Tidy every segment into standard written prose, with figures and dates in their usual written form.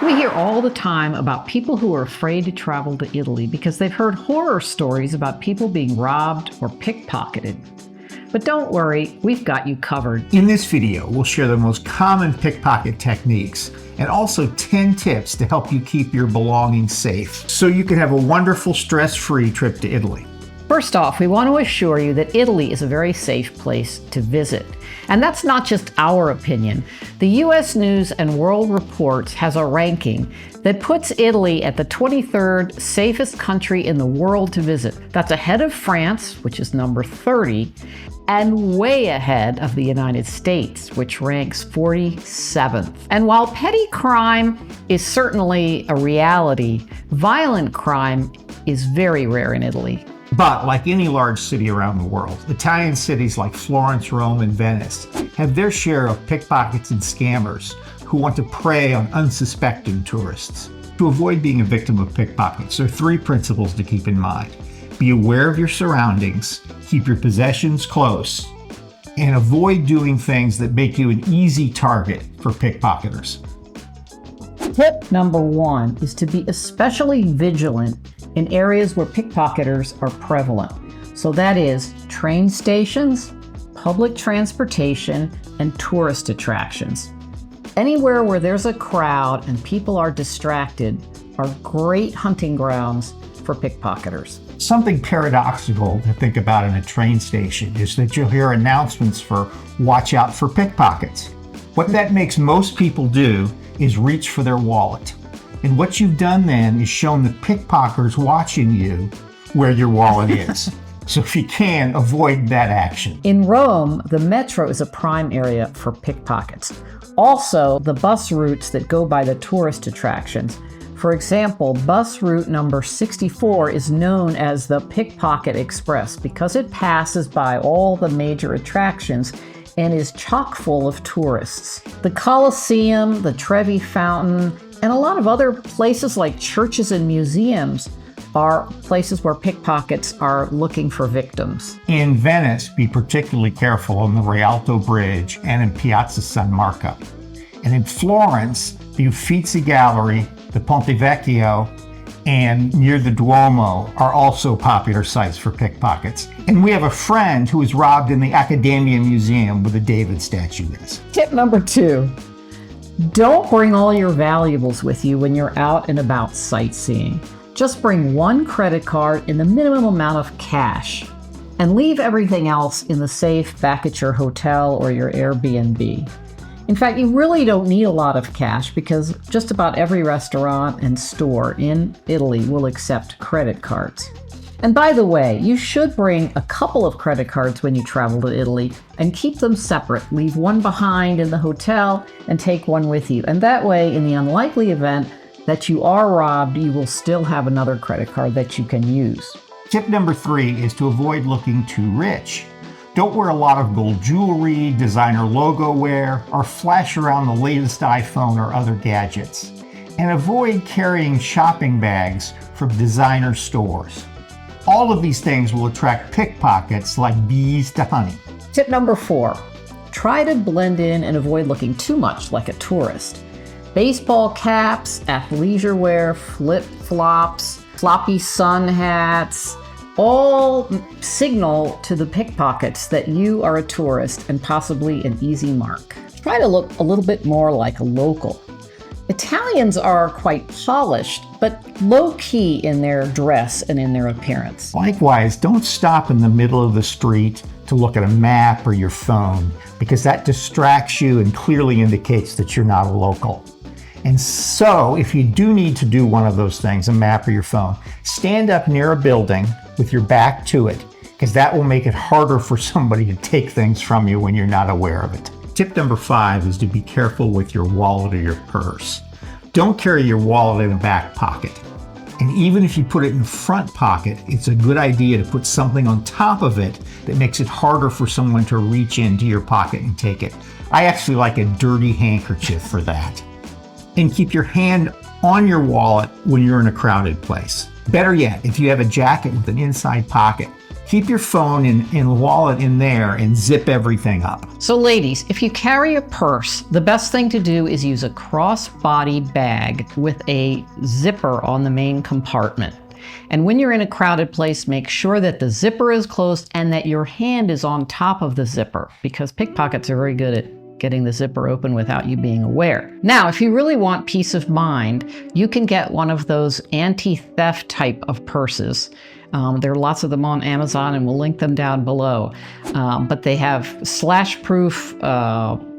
We hear all the time about people who are afraid to travel to Italy because they've heard horror stories about people being robbed or pickpocketed. But don't worry, we've got you covered. In this video, we'll share the most common pickpocket techniques and also 10 tips to help you keep your belongings safe so you can have a wonderful, stress-free trip to Italy. First off, we want to assure you that Italy is a very safe place to visit. And that's not just our opinion. The U.S. News and World Report has a ranking that puts Italy at the 23rd safest country in the world to visit. That's ahead of France, which is number 30, and way ahead of the United States, which ranks 47th. And while petty crime is certainly a reality, violent crime is very rare in Italy. But like any large city around the world, Italian cities like Florence, Rome, and Venice have their share of pickpockets and scammers who want to prey on unsuspecting tourists. To avoid being a victim of pickpockets, there are 3 principles to keep in mind. Be aware of your surroundings, keep your possessions close, and avoid doing things that make you an easy target for pickpocketers. Tip number 1 is to be especially vigilant in areas where pickpocketers are prevalent. So that is train stations, public transportation, and tourist attractions. Anywhere where there's a crowd and people are distracted are great hunting grounds for pickpocketers. Something paradoxical to think about in a train station is that you'll hear announcements for "watch out for pickpockets." What that makes most people do is reach for their wallet. And what you've done then is shown the pickpocketers watching you where your wallet is. So if you can, avoid that action. In Rome, the metro is a prime area for pickpockets. Also, the bus routes that go by the tourist attractions. For example, bus route number 64 is known as the Pickpocket Express because it passes by all the major attractions and is chock full of tourists. The Colosseum, the Trevi Fountain, and a lot of other places like churches and museums are places where pickpockets are looking for victims. In Venice, be particularly careful on the Rialto Bridge and in Piazza San Marco. And in Florence, the Uffizi Gallery, the Ponte Vecchio, and near the Duomo are also popular sites for pickpockets. And we have a friend who was robbed in the Accademia Museum where the David statue is. Tip number 2. Don't bring all your valuables with you when you're out and about sightseeing. Just bring 1 credit card and the minimum amount of cash, and leave everything else in the safe back at your hotel or your Airbnb. In fact, you really don't need a lot of cash because just about every restaurant and store in Italy will accept credit cards. And by the way, you should bring a couple of credit cards when you travel to Italy and keep them separate. Leave one behind in the hotel and take one with you. And that way, in the unlikely event that you are robbed, you will still have another credit card that you can use. Tip number 3 is to avoid looking too rich. Don't wear a lot of gold jewelry, designer logo wear, or flash around the latest iPhone or other gadgets. And avoid carrying shopping bags from designer stores. All of these things will attract pickpockets like bees to honey. Tip number 4, try to blend in and avoid looking too much like a tourist. Baseball caps, athleisure wear, flip-flops, floppy sun hats, all signal to the pickpockets that you are a tourist and possibly an easy mark. Try to look a little bit more like a local. Italians are quite polished, but low-key in their dress and in their appearance. Likewise, don't stop in the middle of the street to look at a map or your phone, because that distracts you and clearly indicates that you're not a local. And so, if you do need to do one of those things, a map or your phone, stand up near a building with your back to it, because that will make it harder for somebody to take things from you when you're not aware of it. Tip number 5 is to be careful with your wallet or your purse. Don't carry your wallet in a back pocket. And even if you put it in the front pocket, it's a good idea to put something on top of it that makes it harder for someone to reach into your pocket and take it. I actually like a dirty handkerchief for that. And keep your hand on your wallet when you're in a crowded place. Better yet, if you have a jacket with an inside pocket, Keep your phone and wallet in there and zip everything up. So ladies, if you carry a purse, the best thing to do is use a crossbody bag with a zipper on the main compartment. And when you're in a crowded place, make sure that the zipper is closed and that your hand is on top of the zipper, because pickpockets are very good at getting the zipper open without you being aware. Now, if you really want peace of mind, you can get one of those anti-theft type of purses. There are lots of them on Amazon, and we'll link them down below. But they have slash-proof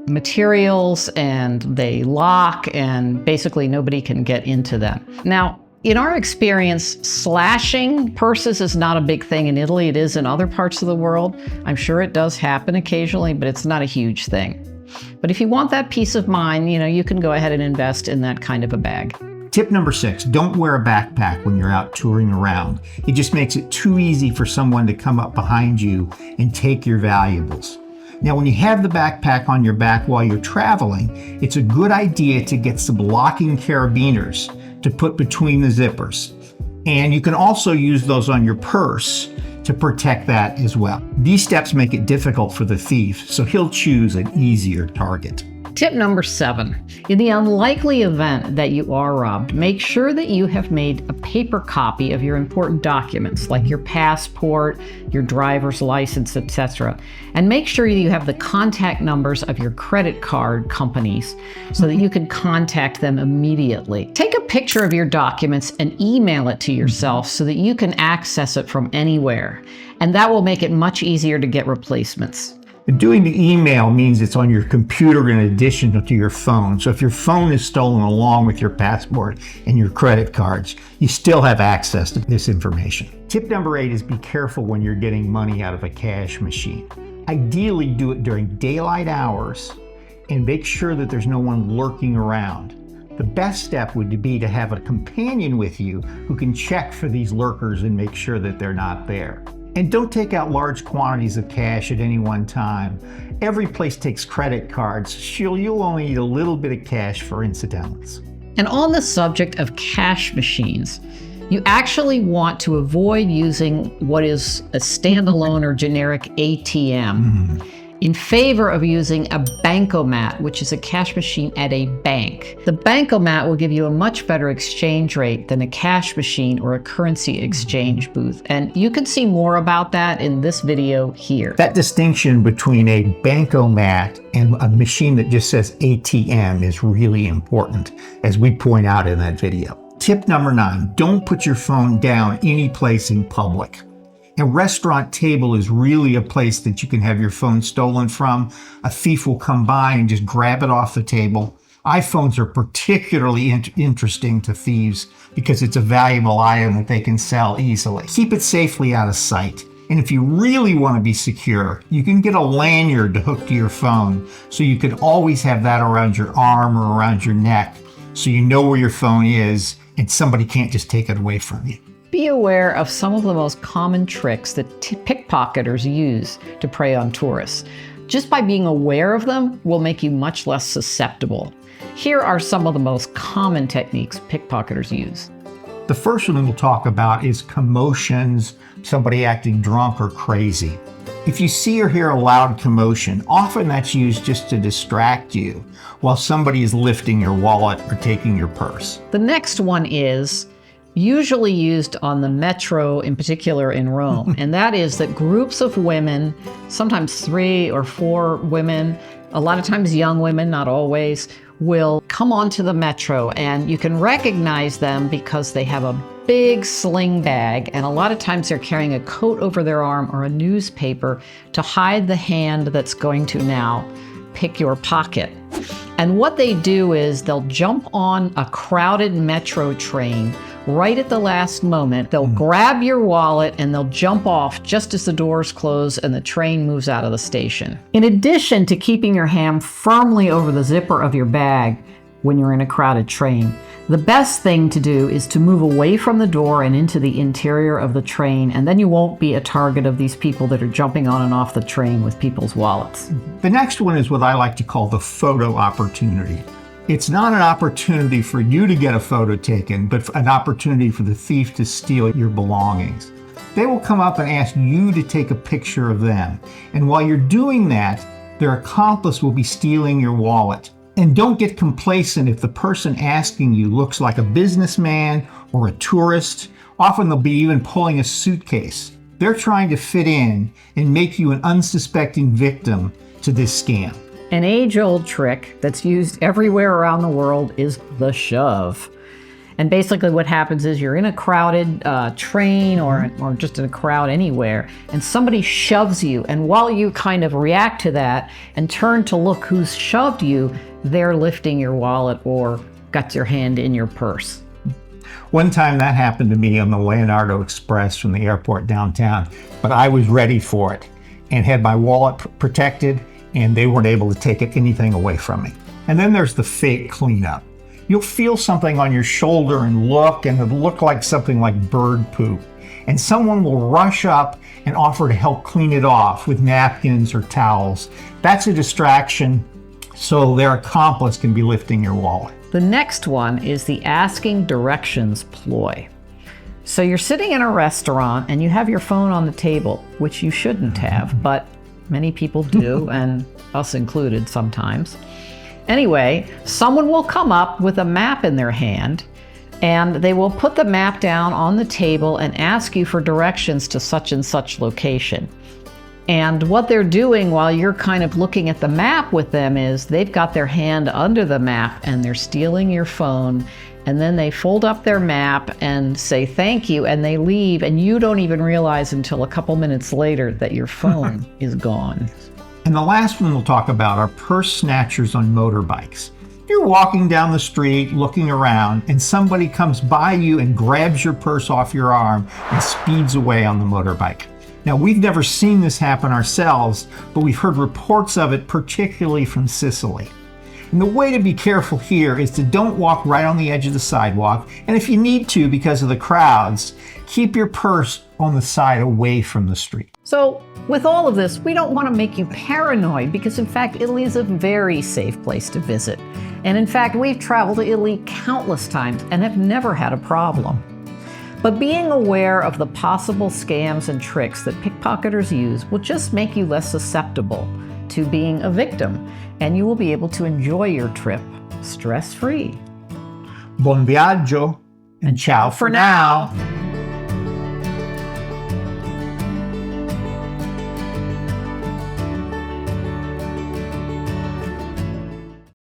materials, and they lock, and basically nobody can get into them. Now, in our experience, slashing purses is not a big thing in Italy. It is in other parts of the world. I'm sure it does happen occasionally, but it's not a huge thing. But if you want that peace of mind, you can go ahead and invest in that kind of a bag. Tip number 6, don't wear a backpack when you're out touring around. It just makes it too easy for someone to come up behind you and take your valuables. Now, when you have the backpack on your back while you're traveling, it's a good idea to get some locking carabiners to put between the zippers. And you can also use those on your purse to protect that as well. These steps make it difficult for the thief, so he'll choose an easier target. Tip number 7, in the unlikely event that you are robbed, make sure that you have made a paper copy of your important documents, like your passport, your driver's license, etc. And make sure you have the contact numbers of your credit card companies so that you can contact them immediately. Take a picture of your documents and email it to yourself so that you can access it from anywhere. And that will make it much easier to get replacements. Doing the email means it's on your computer in addition to your phone. So if your phone is stolen along with your passport and your credit cards, you still have access to this information. Tip number 8 is be careful when you're getting money out of a cash machine. Ideally, do it during daylight hours and make sure that there's no one lurking around. The best step would be to have a companion with you who can check for these lurkers and make sure that they're not there. And don't take out large quantities of cash at any one time. Every place takes credit cards, so you'll only need a little bit of cash for incidentals. And on the subject of cash machines, you actually want to avoid using what is a standalone or generic ATM in favor of using a bankomat, which is a cash machine at a bank. The bankomat will give you a much better exchange rate than a cash machine or a currency exchange booth. And you can see more about that in this video here. That distinction between a bankomat and a machine that just says ATM is really important, as we point out in that video. Tip number 9, don't put your phone down any place in public. A restaurant table is really a place that you can have your phone stolen from. A thief will come by and just grab it off the table. iPhones are particularly interesting to thieves because it's a valuable item that they can sell easily. Keep it safely out of sight. And if you really want to be secure, you can get a lanyard to hook to your phone so you can always have that around your arm or around your neck so you know where your phone is and somebody can't just take it away from you. Be aware of some of the most common tricks that pickpocketers use to prey on tourists. Just by being aware of them will make you much less susceptible. Here are some of the most common techniques pickpocketers use. The first one we'll talk about is commotions, somebody acting drunk or crazy. If you see or hear a loud commotion, often that's used just to distract you while somebody is lifting your wallet or taking your purse. The next one is usually used on the metro, in particular in Rome, and that is that groups of women, sometimes 3 or 4 women, a lot of times young women, not always, will come onto the metro, and you can recognize them because they have a big sling bag, and a lot of times they're carrying a coat over their arm or a newspaper to hide the hand that's going to now pick your pocket. And what they do is they'll jump on a crowded metro train right at the last moment. They'll grab your wallet and they'll jump off just as the doors close and the train moves out of the station. In addition to keeping your hand firmly over the zipper of your bag when you're in a crowded train, the best thing to do is to move away from the door and into the interior of the train, and then you won't be a target of these people that are jumping on and off the train with people's wallets. The next one is what I like to call the photo opportunity. It's not an opportunity for you to get a photo taken, but an opportunity for the thief to steal your belongings. They will come up and ask you to take a picture of them. And while you're doing that, their accomplice will be stealing your wallet. And don't get complacent if the person asking you looks like a businessman or a tourist. Often they'll be even pulling a suitcase. They're trying to fit in and make you an unsuspecting victim to this scam. An age-old trick that's used everywhere around the world is the shove. And basically what happens is you're in a crowded train or just in a crowd anywhere, and somebody shoves you. And while you kind of react to that and turn to look who's shoved you, they're lifting your wallet or got your hand in your purse. One time that happened to me on the Leonardo Express from the airport downtown, but I was ready for it and had my wallet protected, and they weren't able to take anything away from me. And then there's the fake cleanup. You'll feel something on your shoulder and it'll look like something like bird poop. And someone will rush up and offer to help clean it off with napkins or towels. That's a distraction, so their accomplice can be lifting your wallet. The next one is the asking directions ploy. So you're sitting in a restaurant and you have your phone on the table, which you shouldn't have, but many people do, and us included sometimes. Anyway, someone will come up with a map in their hand, and they will put the map down on the table and ask you for directions to such and such location. And what they're doing while you're kind of looking at the map with them is they've got their hand under the map and they're stealing your phone, and then they fold up their map and say thank you, and they leave, and you don't even realize until a couple minutes later that your phone is gone. And the last one we'll talk about are purse snatchers on motorbikes. You're walking down the street looking around and somebody comes by you and grabs your purse off your arm and speeds away on the motorbike. Now, we've never seen this happen ourselves, but we've heard reports of it, particularly from Sicily. And the way to be careful here is to don't walk right on the edge of the sidewalk, and if you need to because of the crowds, keep your purse on the side away from the street. So with all of this, we don't want to make you paranoid because in fact, Italy is a very safe place to visit. And in fact, we've traveled to Italy countless times and have never had a problem. But being aware of the possible scams and tricks that pickpocketers use will just make you less susceptible to being a victim, and you will be able to enjoy your trip stress-free. Buon viaggio, and ciao for now.